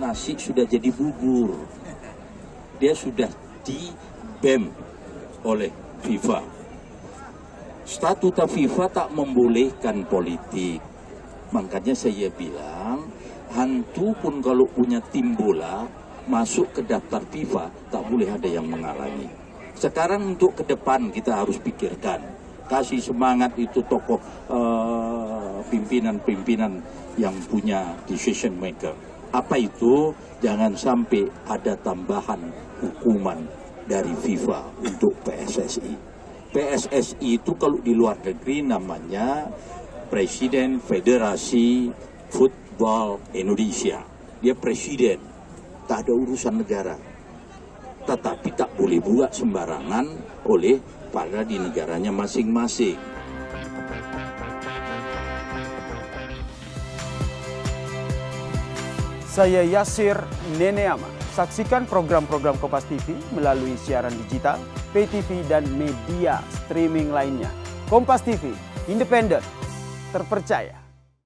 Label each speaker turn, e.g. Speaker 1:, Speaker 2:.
Speaker 1: nasi sudah jadi bubur. Dia sudah di-ban oleh FIFA. Statuta FIFA tak membolehkan politik. Makanya saya bilang, hantu pun kalau punya tim bola, masuk ke daftar FIFA, tak boleh ada yang menghalangi. Sekarang untuk ke depan kita harus pikirkan. Kasih semangat itu tokoh pimpinan-pimpinan yang punya decision maker. Apa itu? Jangan sampai ada tambahan hukuman dari FIFA untuk PSSI. PSSI itu kalau di luar negeri namanya Presiden Federasi Football Indonesia. Dia presiden, tak ada urusan negara. Tetapi tak boleh buat sembarangan oleh para di negaranya masing-masing.
Speaker 2: Saya Yasir Neneama. Saksikan program-program Kompas TV melalui siaran digital, pay TV, dan media streaming lainnya. Kompas TV, independen, terpercaya.